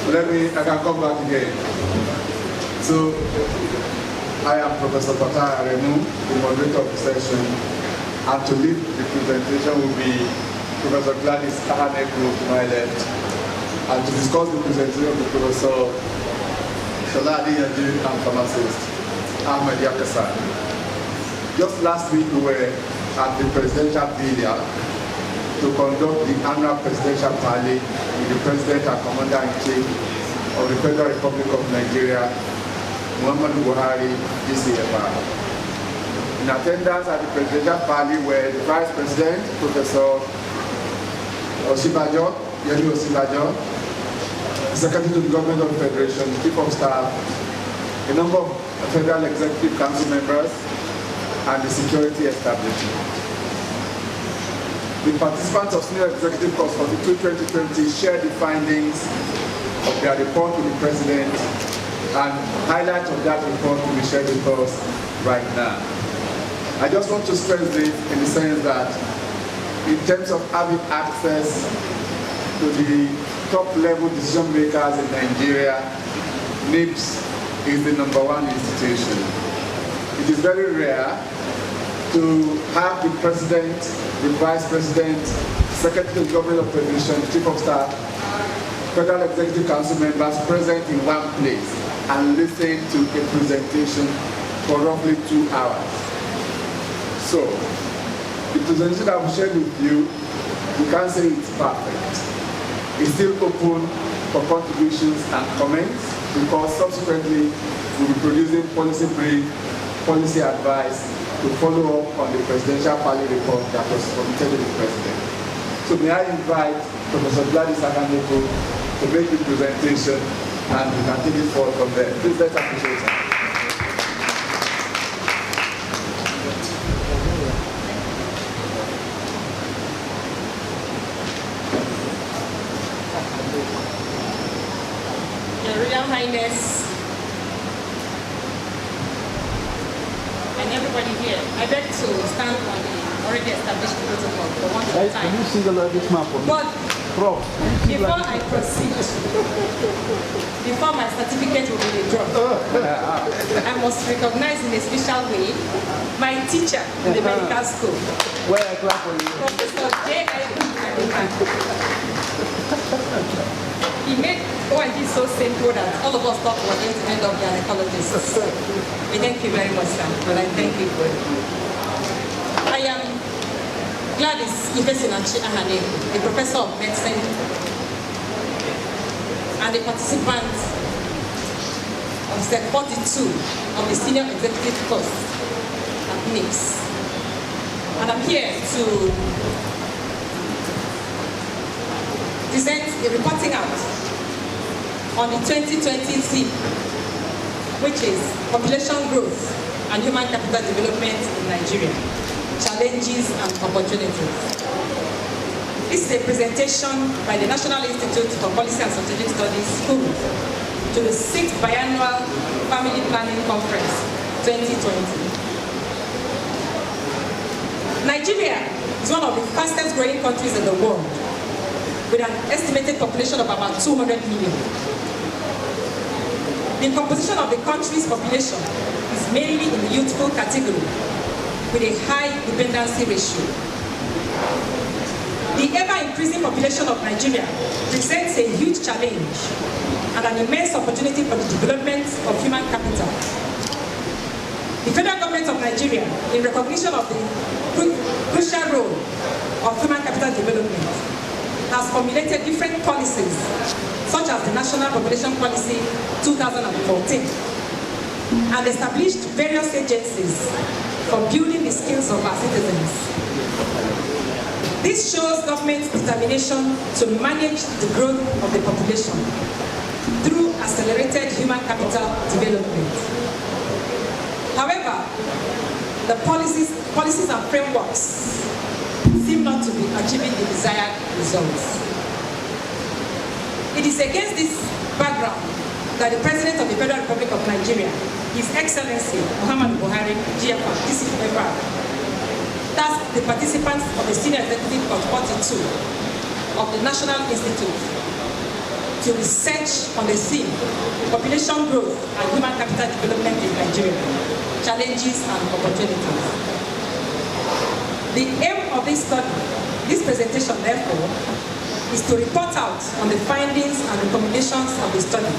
I can come back again. So, I am Professor Fatah Aremu, the moderator of the session, and to lead the presentation will be Professor Gladys Ahaneku to my left, and to discuss the presentation of the Professor Shaladi Yajiri and pharmacist Ahmed Yakasan. Just last week we were at the presidential villa to conduct the annual presidential parley with the President and Commander-in-Chief of the Federal Republic of Nigeria, Muhammadu Buhari, DCFR. In attendance at the presidential parley were the Vice President, Professor Osibajo, Yemi Osibajo, the Secretary to the Government of the Federation, the Chief of Staff, a number of Federal Executive Council members, and the security establishment. The participants of Senior Executive Course 42-2020 shared the findings of their report with the President, and highlights of that report will be shared with us right now. I just want to stress this in the sense that in terms of having access to the top-level decision makers in Nigeria, NIPSS is the #1 institution. It is very rare to have the President, the Vice President, Secretary to the Government of the Federation, Chief of Staff, Federal Executive Council members present in one place and listen to a presentation for roughly 2 hours. So, the presentation that we shared with you, we can't say it's perfect. It's still open for contributions and comments, because subsequently we'll be producing policy brief, policy advice to follow up on the presidential parley report that was submitted to the President. So may I invite Professor Gladys Ahaneku to make the presentation, and we can take it forward from there. Please let's appreciate her. Your Royal Highness, and everybody here, I beg to stand on the already established protocol for one time. Can you see the largest map on But Prof, before I proceed, before my certificate will be withdrawn, I must recognize in a special way my teacher in the medical school, where I clap for you. Professor J.I. He made O&D so simple that all of us thought we were going to end up gynecologists. We thank you very much, sir, but I thank you for it. I am Gladys Ahaneku, a professor of medicine and a participant of Set 42 of the Senior Executive Course at NIPSS. And I'm here to present a reporting out on the 2020 theme, which is population growth and human capital development in Nigeria, challenges and opportunities. This is a presentation by the National Institute for Policy and Strategic Studies to the 6th Biannual Family Planning Conference 2020. Nigeria is one of the fastest growing countries in the world, with an estimated population of about 200 million. The composition of the country's population is mainly in the youthful category, with a high dependency ratio. The ever-increasing population of Nigeria presents a huge challenge and an immense opportunity for the development of human capital. The federal government of Nigeria, in recognition of the crucial role of human capital development, has formulated different policies, such as the National Population Policy 2014, and established various agencies for building the skills of our citizens. This shows government's determination to manage the growth of the population through accelerated human capital development. However, the policies and frameworks seem not to be achieving the desired results. It is against this background that the President of the Federal Republic of Nigeria, His Excellency Muhammadu Buhari, GFR, DCFR, tasked the participants of the Senior Executive Course 42 of the National Institute to research on the theme, population growth and human capital development in Nigeria, challenges and opportunities. The aim of this study, this presentation therefore, is to report out on the findings and recommendations of the study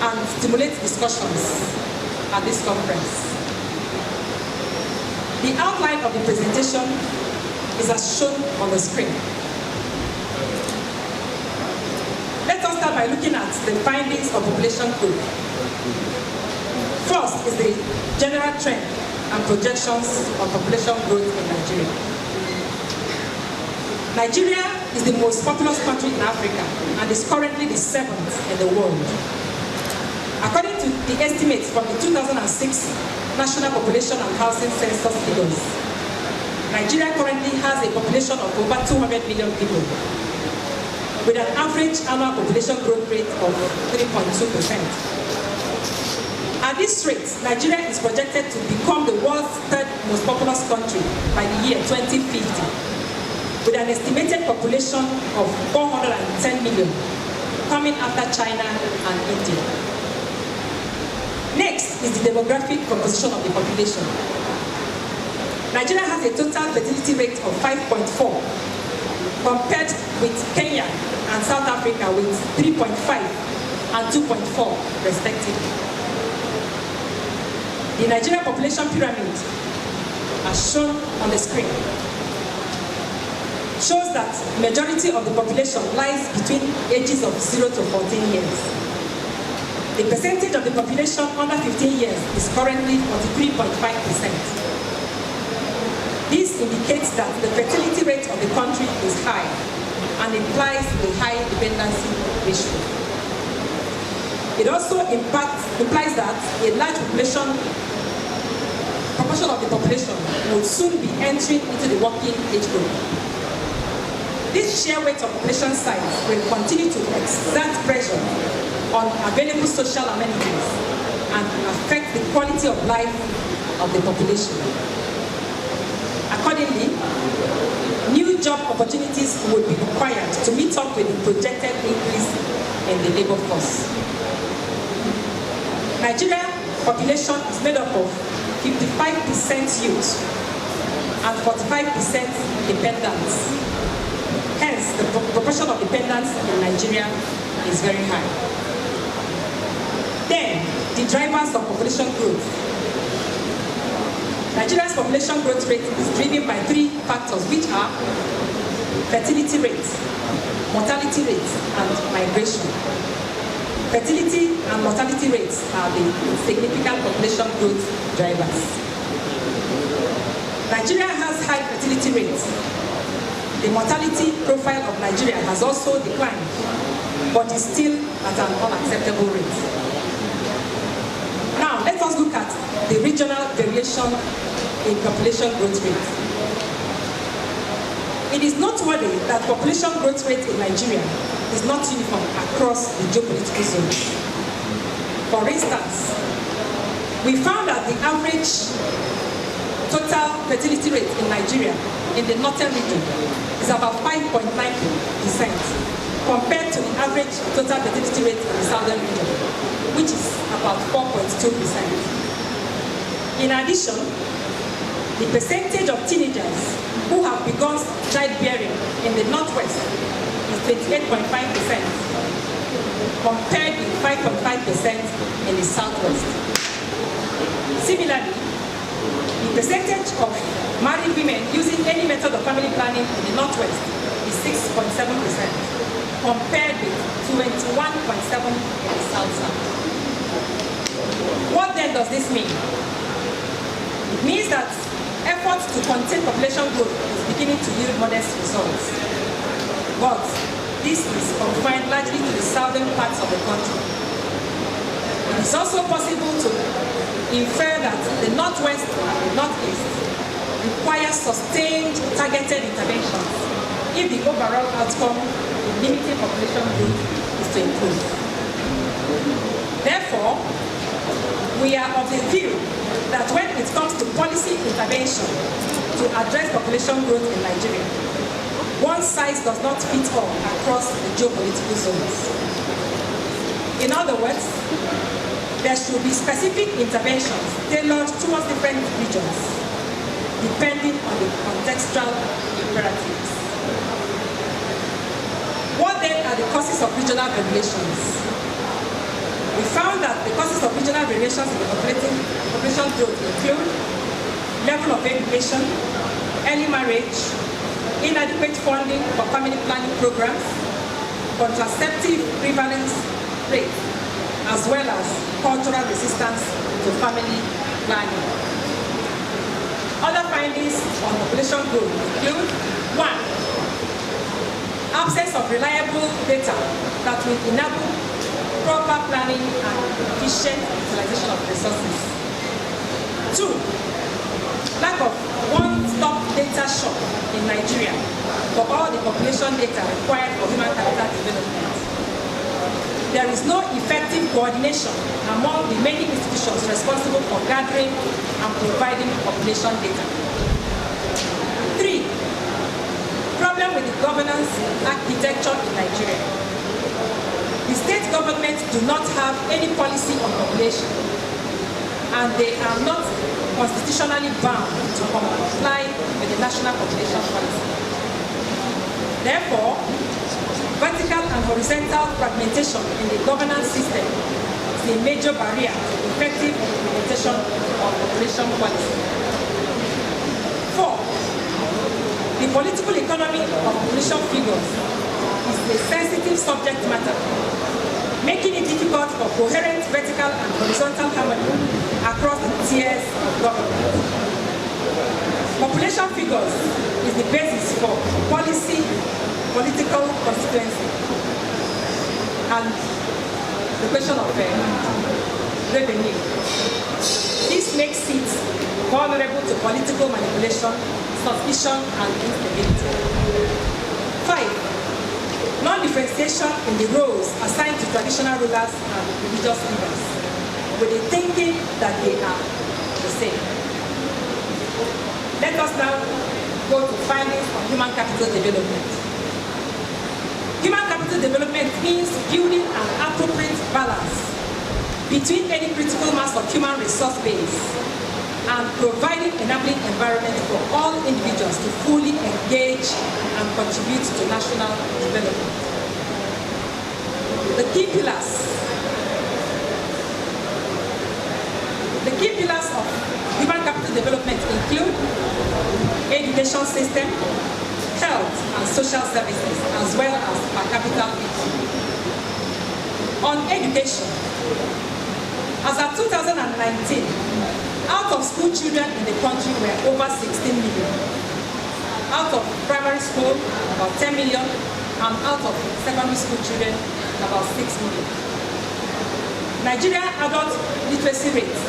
and stimulate discussions at this conference. The outline of the presentation is as shown on the screen. Let us start by looking at the findings of population growth. First is the general trend and projections of population growth in Nigeria. Nigeria is the most populous country in Africa and is currently the 7th in the world. According to the estimates from the 2006 National Population and Housing Census figures, Nigeria currently has a population of over 200 million people, with an average annual population growth rate of 3.2%. At this rate, Nigeria is projected to become the world's 3rd most populous country by the year 2050, with an estimated population of 410 million, coming after China and India. Next is the demographic composition of the population. Nigeria has a total fertility rate of 5.4, compared with Kenya and South Africa with 3.5 and 2.4 respectively. The Nigerian population pyramid, as shown on the screen, shows that the majority of the population lies between ages of 0 to 14 years. The percentage of the population under 15 years is currently 43.5%. This indicates that the fertility rate of the country is high and implies a high dependency ratio. It also implies that a large proportion of the population will soon be entering into the working age group. This sheer weight of population size will continue to exert pressure on available social amenities and affect the quality of life of the population. Accordingly, new job opportunities will be required to meet up with the projected increase in the labor force. Nigeria's population is made up of 55% youth and 45% dependents. Hence, the proportion of dependents in Nigeria is very high. Then, the drivers of population growth. Nigeria's population growth rate is driven by 3 factors, which are fertility rate, mortality rate, and migration. Fertility and mortality rates are the significant population growth drivers. Nigeria has high fertility rates. The mortality profile of Nigeria has also declined, but is still at an unacceptable rate. Now, let us look at the regional variation in population growth rate. It is noteworthy that population growth rate in Nigeria is not uniform across the geopolitical zones. For instance, we found that the average total fertility rate in Nigeria in the northern region is about 5.9%, compared to the average total fertility rate in the southern region, which is about 4.2%. In addition, the percentage of teenagers who have begun childbearing in the northwest is 28.5%, compared with 5.5% in the southwest. Similarly, the percentage of married women using any method of family planning in the northwest is 6.7%, compared with 21.7% in the south. What then does this mean? It means that efforts to contain population growth is beginning to yield modest results. But this is confined largely to the southern parts of the country. It is also possible to infer that the northwest and the northeast require sustained, targeted interventions if the overall outcome in limiting population growth is to improve. Therefore, we are of the view that when it comes to policy intervention to address population growth in Nigeria, one size does not fit all across the geopolitical zones. In other words, there should be specific interventions tailored towards different regions, depending on the contextual imperatives. What then are the causes of regional variations? We found that the causes of regional variations in the population growth include level of education, early marriage, inadequate funding for family planning programs, contraceptive prevalence rate, as well as cultural resistance to family planning. Other findings on population growth include: 1. Absence of reliable data that will enable proper planning and efficient utilization of resources. 2. Lack of one-stop data shop in Nigeria for all the population data required for human capital development. There is no effective coordination among the many institutions responsible for gathering and providing population data. 3. Problem with the governance architecture in Nigeria. The state governments do not have any policy on population, and they are not constitutionally bound to comply with the national population policy. Therefore, vertical and horizontal fragmentation in the governance system is a major barrier to effective implementation of population policy. 4. The political economy of population figures is a sensitive subject matter, making it difficult for coherent vertical and horizontal harmony across the tiers of government. Population figures is the basis for policy, political constituency, and the question of revenue. This makes it vulnerable to political manipulation, suspicion, and instability. 5. Non-differentiation in the roles assigned to traditional rulers and religious leaders, with the thinking that they are the same. Let us now go to findings on human capital development. Human capital development means building an appropriate balance between any critical mass of human resource base and providing enabling environment for all individuals to fully engage and contribute to national development. The key pillars of human capital development include education system, health and social services, as well as per capita income. On education, as of 2019, out of school children in the country were over 16 million. Out of primary school, about 10 million, and out of secondary school children, about 6 million. Nigerian adult literacy rate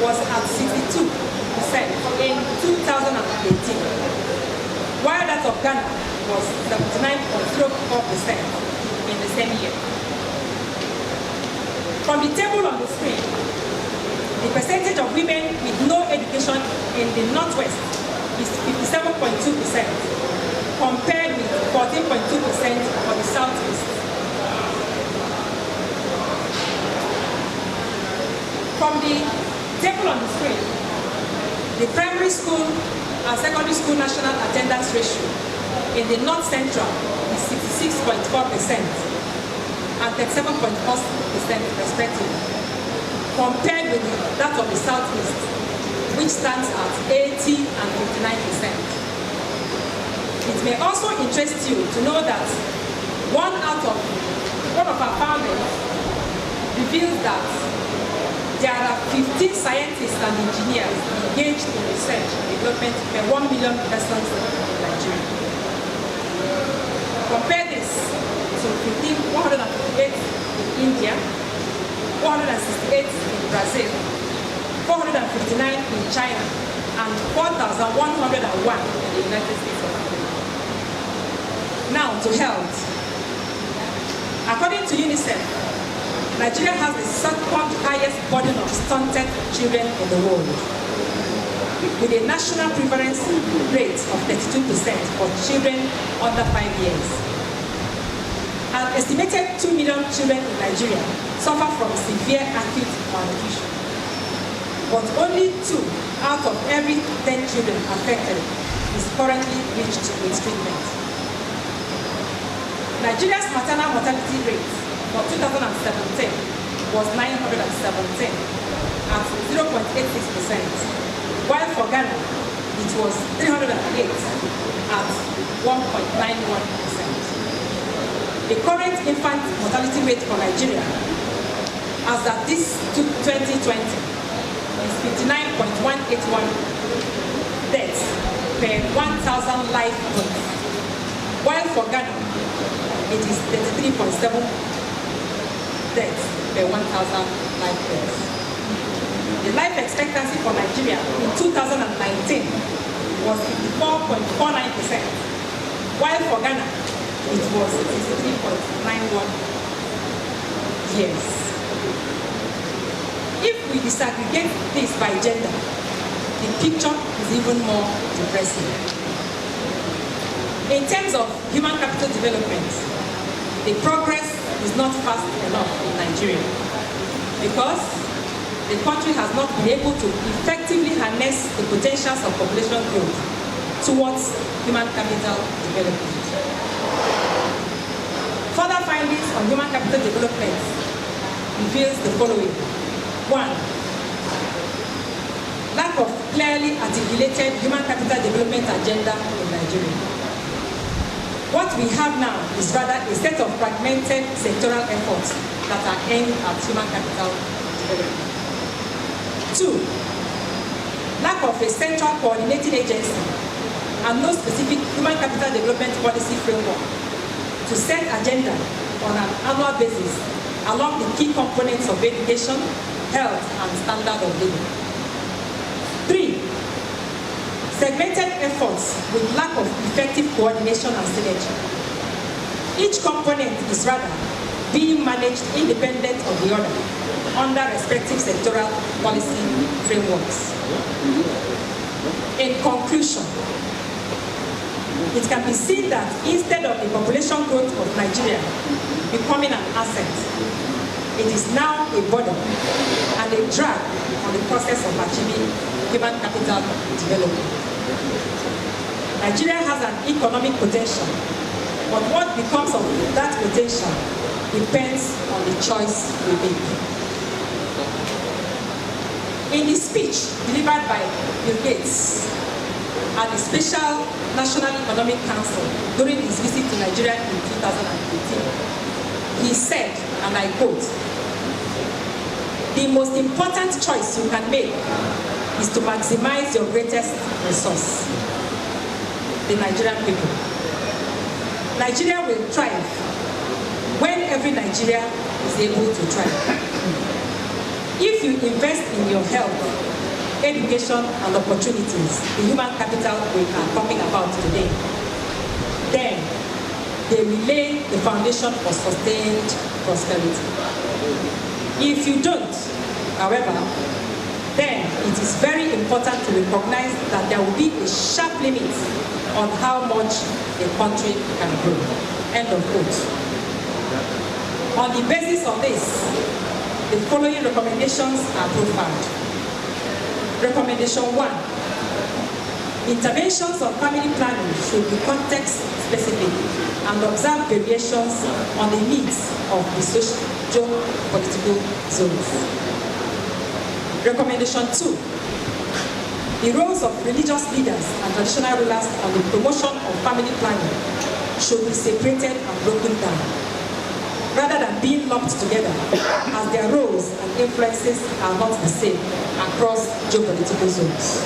was at 62% in 2018, while that of Ghana was 79.04% in the same year. From the table on the screen, the percentage of women with no education in the Northwest is 57.2%, compared with 14.2% for the Southeast. From the table on the screen, the primary school and secondary school national attendance ratio in the North Central is 66.4% and 37.4% respectively, compared with that of the Southeast, which stands at 80 and 59%. It may also interest you to know that one of our founders reveals that there are 15 scientists and engineers engaged in research and development per 1 million persons in Nigeria. Compare this to 158 in India, 468 in Brazil, 459 in China, and 4,101 in the United States of America. Now to health. According to UNICEF, Nigeria has the second highest burden of stunted children in the world, with a national prevalence rate of 32% for children under 5 years. And a estimated 2 million children in Nigeria suffer from severe acute malnutrition, but only 2 out of every 10 children affected is currently reached with treatment. Nigeria's maternal mortality rate for 2017 was 917 at 0.86%, while for Ghana it was 308 at 1.91%. The current infant mortality rate for Nigeria as at this 2020 is 59.181 deaths per 1,000 live births, while for Ghana it is 33.7 deaths per 1,000 live births. The life expectancy for Nigeria in 2019 was 54.49%, while for Ghana it was 63.91 years. If we disaggregate this by gender, the picture is even more depressing. In terms of human capital development, the progress is not fast enough in Nigeria because the country has not been able to effectively harness the potentials of population growth towards human capital development. Further findings on human capital development reveals the following. 1. Lack of clearly articulated human capital development agenda in Nigeria. What we have now is rather a set of fragmented sectoral efforts that are aimed at human capital development. 2. Lack of a central coordinating agency and no specific human capital development policy framework to set agenda on an annual basis along the key components of education, health, and standard of living. 3. Segmented efforts with lack of effective coordination and synergy. Each component is rather being managed independent of the other under respective sectoral policy frameworks. In conclusion, it can be seen that instead of the population growth of Nigeria becoming an asset, it is now a burden and a drag on the process of achieving human capital development. Nigeria has an economic potential, but what becomes of that potential depends on the choice we make. In the speech delivered by Bill Gates at the Special National Economic Council during his visit to Nigeria in 2018, he said, and I quote, "The most important choice you can make is to maximize your greatest resource, the Nigerian people. Nigeria will thrive when every Nigerian is able to thrive. If you invest in your health, education, and opportunities, the human capital we are talking about today, then they will lay the foundation for sustained prosperity. If you don't, however, then it is very important to recognize that there will be a sharp limit on how much a country can grow." End of quote. On the basis of this, the following recommendations are profiled. Recommendation 1. Interventions on family planning should be context-specific and observe variations on the needs of the socio-political zones. Recommendation 2. The roles of religious leaders and traditional rulers on the promotion of family planning should be separated and broken down, rather than being lumped together, as their roles and influences are not the same across geopolitical zones.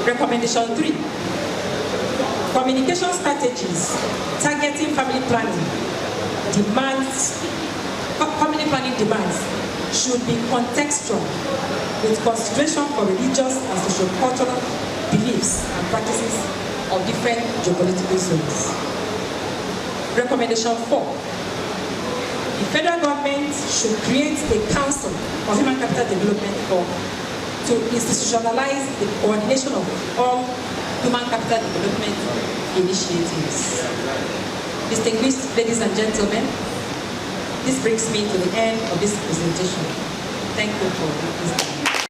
Recommendation 3. Communication strategies targeting family planning demands should be contextual with consideration for religious and socio-cultural beliefs and practices of different geopolitical zones. Recommendation 4. The federal government should create a council for human capital development to institutionalize the coordination of all human capital development initiatives. Distinguished ladies and gentlemen, this brings me to the end of this presentation. Thank you for listening.